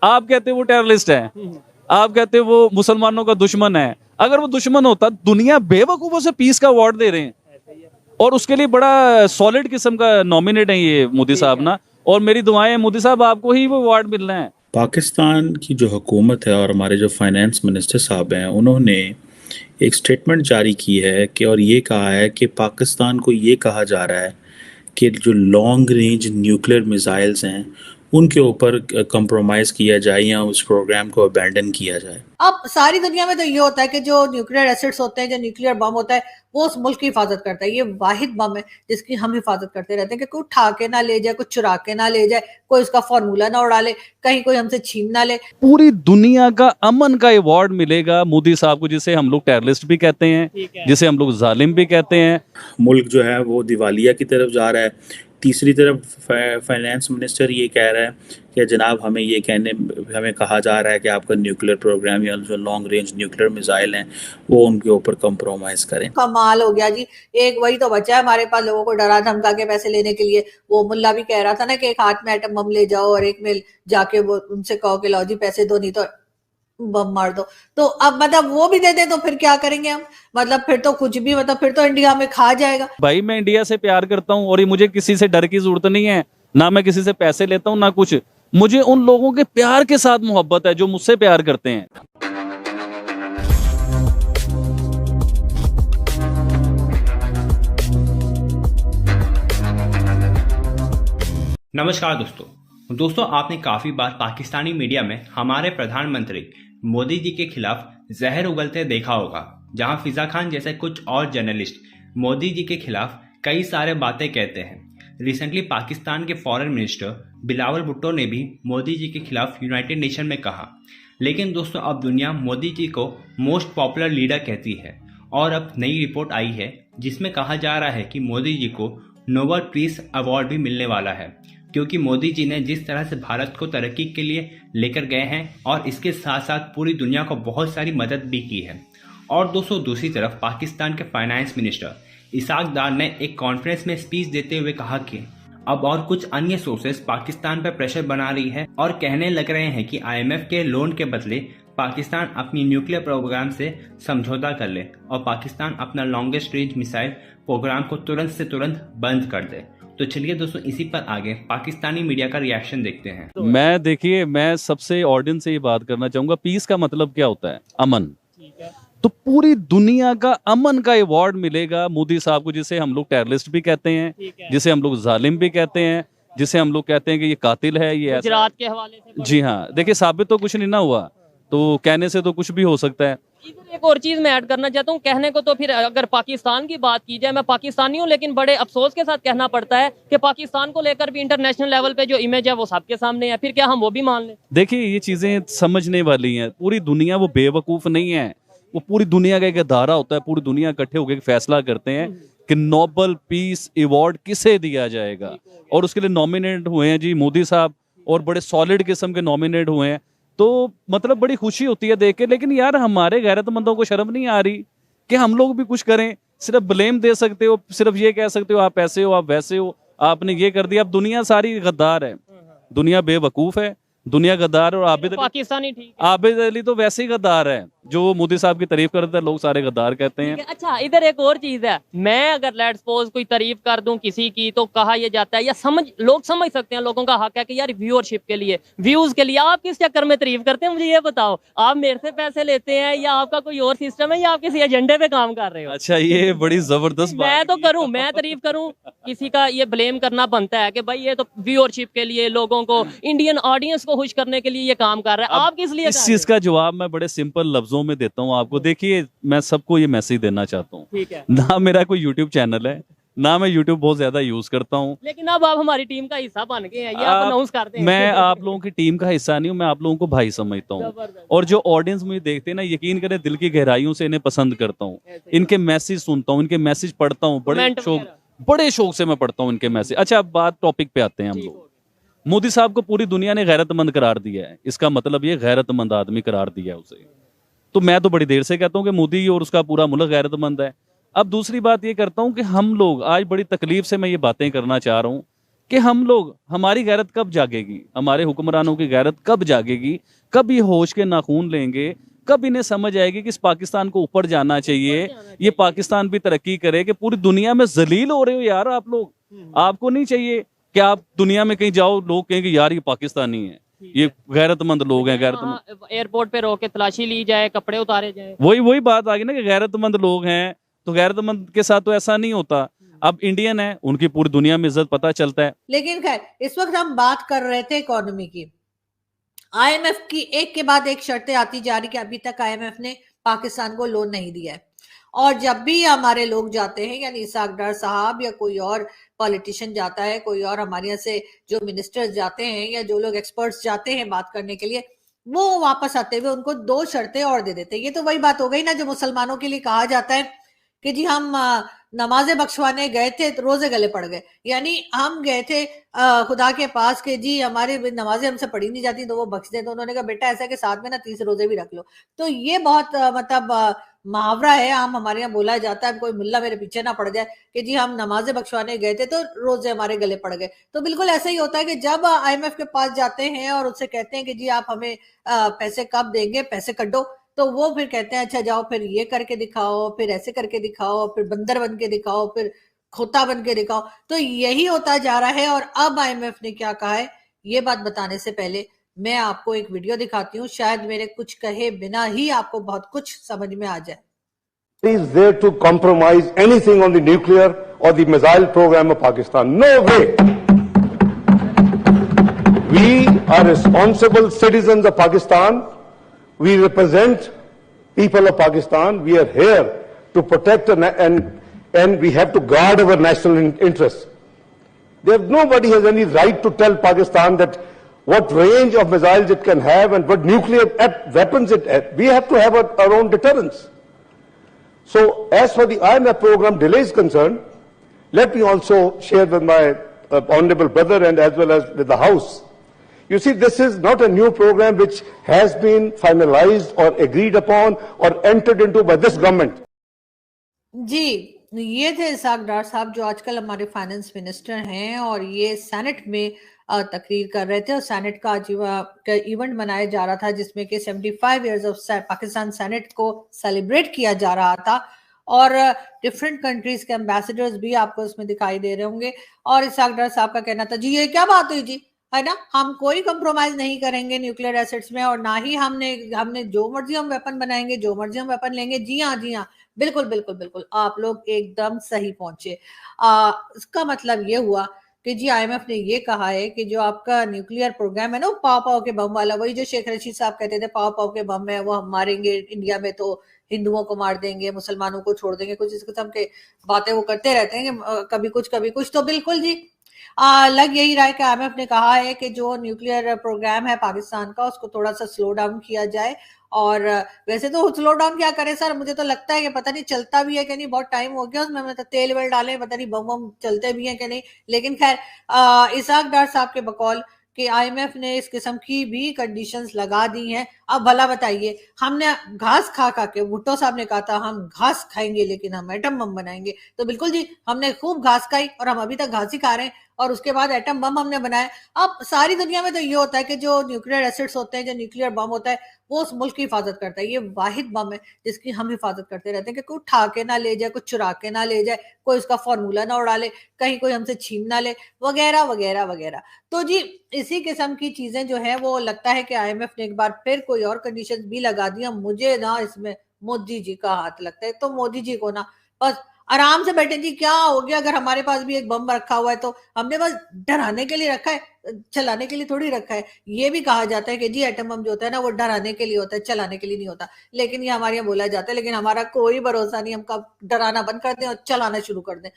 आप कहते हो वो टेररिस्ट है, आप कहते हो वो मुसलमानों का दुश्मन है। अगर वो दुश्मन होता, दुनिया बेवकूफों से पीस का अवार्ड दे रहे हैं, और उसके लिए बड़ा सॉलिड किस्म का नॉमिनेट है ये मोदी साहब ना। और मेरी दुआएं हैं मोदी साहब, आपको ही वो अवार्ड मिलना है। पाकिस्तान की जो हुकूमत है और हमारे जो फाइनेंस मिनिस्टर साहब हैं, उन्होंने एक स्टेटमेंट जारी की है कि और ये कहा है कि पाकिस्तान को ये कहा जा रहा है कि जो लॉन्ग रेंज न्यूक्लियर मिसाइल्स हैं उनके ऊपर कंप्रोमाइज़ किया जाए या उस प्रोग्राम को अबैंडन किया जाए। अब सारी दुनिया में तो ये होता है कि जो न्यूक्लियर एसिड्स होते हैं, जो न्यूक्लियर बम होता है, वो उस मुल्क की हिफाजत करता है। ये वाहिद बम है जिसकी हम हिफाजत करते रहते हैं कि कोई उठा के ना ले जाए, कुछ चुरा के ना ले जाए, कोई उसका फॉर्मूला ना उड़ा ले, कहीं कोई हमसे छीन ना ले। पूरी दुनिया का अमन का अवार्ड मिलेगा मोदी साहब को, जिसे हम लोग टेररिस्ट भी कहते हैं, जिसे हम लोग जालिम भी कहते हैं। मुल्क जो है वो दिवालिया की तरफ जा रहा है। तीसरी तरफ फाइनेंस मिनिस्टर ये कह रहा है कि जनाब हमें कहा जा रहा है कि आपका न्यूक्लियर प्रोग्राम या जो लॉन्ग रेंज न्यूक्लियर मिसाइल हैं वो उनके ऊपर कंप्रोमाइज़ करें। कमाल हो गया जी। एक वही तो बचा है हमारे पास लोगों को डरा धमका के पैसे लेने के लिए। वो मुल्ला भी कह रहा था ना कि एक हाथ में एटम बम ले जाओ और एक में जाके वो उनसे कहो कि लो जी पैसे दो, नहीं तो बम मार दो। तो अब मतलब वो भी दे दे तो फिर क्या करेंगे हम? मतलब फिर तो कुछ भी, मतलब फिर तो इंडिया में खा जाएगा। भाई मैं इंडिया से प्यार करता हूँ, और ये मुझे किसी से डर की जरूरत नहीं है, ना मैं किसी से पैसे लेता हूँ ना कुछ। मुझे उन लोगों के प्यार के साथ मोहब्बत है जो मुझसे प्यार करते हैं। नमस्कार दोस्तों, आपने काफ़ी बार पाकिस्तानी मीडिया में हमारे प्रधानमंत्री मोदी जी के खिलाफ जहर उगलते देखा होगा, जहां फिजा खान जैसे कुछ और जर्नलिस्ट मोदी जी के खिलाफ कई सारे बातें कहते हैं। रिसेंटली पाकिस्तान के फॉरेन मिनिस्टर बिलावल भुट्टो ने भी मोदी जी के खिलाफ यूनाइटेड नेशन में कहा। लेकिन दोस्तों, अब दुनिया मोदी जी को मोस्ट पॉपुलर लीडर कहती है, और अब नई रिपोर्ट आई है जिसमें कहा जा रहा है कि मोदी जी को नोबेल पीस अवार्ड भी मिलने वाला है, क्योंकि मोदी जी ने जिस तरह से भारत को तरक्की के लिए लेकर गए हैं और इसके साथ साथ पूरी दुनिया को बहुत सारी मदद भी की है। और दोस्तों, दूसरी तरफ पाकिस्तान के फाइनेंस मिनिस्टर इसाक डार ने एक कॉन्फ्रेंस में स्पीच देते हुए कहा कि अब और कुछ अन्य सोर्सेस पाकिस्तान पर प्रेशर बना रही है और कहने लग रहे हैं कि IMF के लोन के बदले पाकिस्तान अपनी न्यूक्लियर प्रोग्राम से समझौता कर ले और पाकिस्तान अपना लॉन्गेस्ट रेंज मिसाइल प्रोग्राम को तुरंत से तुरंत बंद कर दे। तो चलिए दोस्तों, इसी पर आगे पाकिस्तानी मीडिया का रिएक्शन देखते हैं। मैं सबसे ऑडियंस से ये बात करना चाहूंगा, पीस का मतलब क्या होता है? अमन। तो पूरी दुनिया का अमन का अवार्ड मिलेगा मोदी साहब को, जिसे हम लोग टेररिस्ट भी कहते हैं, जिसे हम लोग जालिम भी कहते हैं, जिसे हम लोग कहते हैं कि ये कातिल है, ये गुजरात के हवाले से। जी हाँ, देखिए साबित तो कुछ नहीं ना हुआ, तो कहने से तो कुछ भी हो सकता है। इधर एक और चीज मैं ऐड करना चाहता हूँ। कहने को तो फिर अगर पाकिस्तान की बात की जाए, मैं पाकिस्तानी हूँ, लेकिन बड़े अफसोस के साथ कहना पड़ता है कि पाकिस्तान को लेकर भी इंटरनेशनल लेवल पे जो इमेज है वो सबके सामने है। फिर क्या हम वो भी मान लें? देखिए ये चीजें समझने वाली हैं। पूरी दुनिया वो बेवकूफ नहीं है, वो पूरी दुनिया का एक अदारा होता है। पूरी दुनिया इकट्ठे होकर फैसला करते हैं कि नोबेल पीस अवार्ड किसे दिया जाएगा, और उसके लिए नॉमिनेट हुए हैं जी मोदी साहब, और बड़े सॉलिड किस्म के नॉमिनेट हुए हैं। तो मतलब बड़ी खुशी होती है देख के। लेकिन यार हमारे गैरतमंदों को शर्म नहीं आ रही कि हम लोग भी कुछ करें? सिर्फ ब्लेम दे सकते हो, सिर्फ ये कह सकते हो आप ऐसे हो, आप वैसे हो, आपने ये कर दिया। अब दुनिया सारी गद्दार है, दुनिया बेवकूफ है, दुनिया गद्दार। और पाकिस्तानी ठीक है। आबिद अली तो वैसे ही गद्दार है, जो मोदी साहब की तारीफ करते हैं लोग सारे गद्दार कहते हैं। अच्छा, इधर एक और चीज है। मैं अगर लेट्स सपोज कोई तारीफ कर दूं किसी की, तो कहा यह जाता है, या लोग समझ सकते हैं, लोगों का हक है कि यार व्यूअरशिप के लिए, व्यूज के लिए। आप किस चक्कर में तारीफ करते हैं, मुझे ये बताओ। आप मेरे से पैसे लेते हैं या आपका कोई और सिस्टम है, या आप किसी एजेंडे पे काम कर रहे हो? अच्छा, ये बड़ी जबरदस्त बात। मैं तो करूं, मैं तारीफ करूं, किसी का ये ब्लेम करना बनता है कि भाई ये तो व्यूअरशिप के लिए, लोगों को, इंडियन ऑडियंस को खुश करने के लिए ये काम कर रहा है। आप किस लिए? इस चीज का जवाब मैं बड़े सिंपल लफ्जों में देता हूँ आपको। देखिए, मैं सबको ये मैसेज देना चाहता हूँ, ना मेरा कोई यूट्यूब चैनल है, ना मैं यूट्यूब बहुत ज्यादा यूज करता हूँ, लेकिन अब आप हमारी टीम का हिस्सा बन गए हैं, ये आप अनाउंस करते हैं। मैं आप लोगों की टीम का हिस्सा नहीं हूँ, मैं आप लोगों को भाई समझता हूँ। और जो ऑडियंस मुझे देखते हैं ना, यकीन करें दिल की गहराइयों से इन्हें पसंद करता हूँ, इनके मैसेज सुनता हूँ, इनके मैसेज पढ़ता हूँ, बड़े शौक से मैं पढ़ता हूँ इनके मैसेज। अच्छा, अब बात टॉपिक पे आते हैं हम लोग। मोदी साहब को पूरी दुनिया ने गैरतमंद करार दिया है, इसका मतलब ये गैरतमंद आदमी करार दिया है उसे। तो मैं तो बड़ी देर से कहता हूँ कि मोदी और उसका पूरा मुल्क गैरतमंद है। अब दूसरी बात ये करता हूँ कि हम लोग आज बड़ी तकलीफ से मैं ये बातें करना चाह रहा हूँ कि हम लोग, हमारी गैरत कब जागेगी, हमारे हुक्मरानों की गैरत कब जागेगी, कब ये होश के नाखून लेंगे, कब इन्हें समझ आएगी कि इस पाकिस्तान को ऊपर जाना चाहिए, ये पाकिस्तान भी तरक्की करे। कि पूरी दुनिया में जलील हो रहे हो यार आप लोग। आपको नहीं चाहिए कि आप दुनिया में कहीं जाओ, लोग कहें कि यार ये पाकिस्तानी है, ये गैरतमंद लोग हैं, गैरतमंद। एयरपोर्ट पे रोक के तलाशी ली जाए, कपड़े उतारे जाए। वही बात आ गई ना कि गैरतमंद लोग हैं, तो गैरतमंद के साथ तो ऐसा नहीं होता। अब इंडियन है, उनकी पूरी दुनिया में इज्जत पता चलता है। लेकिन खैर, इस वक्त हम बात कर रहे थे इकोनॉमी की। आईएमएफ की एक के बाद एक शर्तें आती जा रही कि अभी तक आईएमएफ ने पाकिस्तान को लोन नहीं दिया है। और जब भी हमारे लोग जाते हैं, यानी इसाक डार साहब या कोई और पॉलिटिशियन जाता है, कोई और हमारे यहाँ से जो मिनिस्टर्स जाते हैं या जो लोग एक्सपर्ट्स जाते हैं बात करने के लिए, वो वापस आते हुए उनको 2 शर्तें और दे देते हैं। ये तो वही बात हो गई ना जो मुसलमानों के लिए कहा जाता है कि जी हम नमाजें बख्शवाने गए थे तो रोजे गले पड़ गए। यानी हम गए थे खुदा के पास कि जी हमारे नमाजें हमसे पढ़ी नहीं जाती तो वो बख्श दे। तो उन्होंने कहा बेटा ऐसा है कि साथ में ना 30 रोजे भी रख लो। तो ये बहुत मतलब मुहावरा है, आम हमारे यहाँ बोला जाता है, कोई मुल्ला मेरे पीछे ना पड़ जाए कि जी हम नमाजें बख्शवाने गए थे तो रोजे हमारे गले पड़ गए। तो बिल्कुल ऐसा ही होता है कि जब आईएमएफ के पास जाते हैं और उससे कहते हैं कि जी आप हमें पैसे कब देंगे, पैसे कड्डो, तो वो फिर कहते हैं अच्छा जाओ फिर ये करके दिखाओ, फिर ऐसे करके दिखाओ, फिर बंदर बन के दिखाओ, फिर खोता बन के दिखाओ। तो यही होता जा रहा है। और अब आईएमएफ ने क्या कहा है, ये बात बताने से पहले मैं आपको एक वीडियो दिखाती हूँ, शायद मेरे कुछ कहे बिना ही आपको बहुत कुछ समझ में आ जाए। Is there to compromise anything on the nuclear or the missile program of Pakistan? No way. We are responsible citizens of Pakistan. We represent people of Pakistan. We are here to protect and we have to guard our national interests. Nobody has any right to tell Pakistan that what range of missiles it can have and what nuclear weapons it has. We have to have our own deterrence. So, as for the IMF program delay is concerned, let me also share with my honorable brother and as well as with the House. You see, this is not a new program which has been finalized or agreed upon or entered into by this government. जी, ये थे Isaac डार साहब जो आजकल हमारे finance minister हैं और ये senate में तकरीर कर रहे थे। और सेनेट का इवेंट मनाया जा रहा था जिसमें कि 75 इयर्स ऑफ पाकिस्तान सेनेट को सेलिब्रेट किया जा रहा था और डिफरेंट कंट्रीज के एम्बेसडर्स भी आपको इसमें दिखाई दे रहे होंगे। और इसाक डार साहब का कहना था जी ये क्या बात हुई जी, है ना, हम कोई कंप्रोमाइज नहीं करेंगे न्यूक्लियर एसेट्स में और ना ही हमने जो मर्जी हम वेपन बनाएंगे, जो मर्जी हम वेपन लेंगे। जी हाँ, बिल्कुल बिल्कुल बिल्कुल, आप लोग एकदम सही पहुंचे। इसका मतलब ये हुआ कि जी आईएमएफ ने ये कहा है कि जो आपका न्यूक्लियर प्रोग्राम है ना, पाव के बम वाला, वही जो शेख रशीद साहब कहते थे पाव के बम है वो हम मारेंगे इंडिया में तो हिंदुओं को मार देंगे, मुसलमानों को छोड़ देंगे, कुछ इस किस्म के बातें वो करते रहते हैं कि कभी कुछ। तो बिल्कुल जी लग यही रहा है कि आईएमएफ ने कहा है कि जो न्यूक्लियर प्रोग्राम है पाकिस्तान का उसको थोड़ा सा स्लो डाउन किया जाए। और वैसे तो स्लो डाउन क्या करे सर, मुझे तो लगता है कि पता नहीं चलता भी है कि नहीं, बहुत टाइम हो गया उसमें, मतलब तेल वेल डाले, पता नहीं बम चलते भी हैं कि नहीं। लेकिन खैर इसाक डार साहब के बकौल कि आईएमएफ ने इस किस्म की भी कंडीशंस लगा दी हैं। अब भला बताइए, हमने घास खा के, भुट्टो साहब ने कहा था हम घास खाएंगे लेकिन हम एटम बम बनाएंगे, तो बिल्कुल जी हमने खूब घास खाई और हम अभी तक घास ही खा रहे हैं और उसके बाद एटम बम हमने बनाया। अब सारी दुनिया में तो ये होता है कि जो न्यूक्लियर एसिड्स होते हैं, जो न्यूक्लियर बम होता है वो उस मुल्क की हिफाजत करता है। ये वाहिद बम है जिसकी हम हिफाजत करते रहते हैं कि कोई उठा के ना ले जाए, कुछ चुरा के ना ले जाए, कोई उसका फॉर्मूला ना उड़ा ले, कहीं कोई हमसे छीन ना ले, वगैरह वगैरह वगैरह। तो जी इसी किस्म की चीजें जो है वो लगता है कि आईएमएफ ने एक बार फिर कोई और कंडीशन भी लगा दिया। मुझे ना इसमें मोदी जी का हाथ लगता है। तो मोदी जी को ना बस आराम से बैठे जी, क्या हो गया, अगर हमारे पास भी एक बम रखा हुआ है तो हमने बस डराने के लिए रखा है, चलाने के लिए थोड़ी रखा है। ये भी कहा जाता है कि जी एटम बम जो होता है ना वो डराने के लिए होता है, चलाने के लिए नहीं होता। लेकिन ये हमारे यहाँ बोला जाता है, लेकिन हमारा कोई भरोसा नहीं, हम कब डराना बंद कर दें और चलाना शुरू कर दें।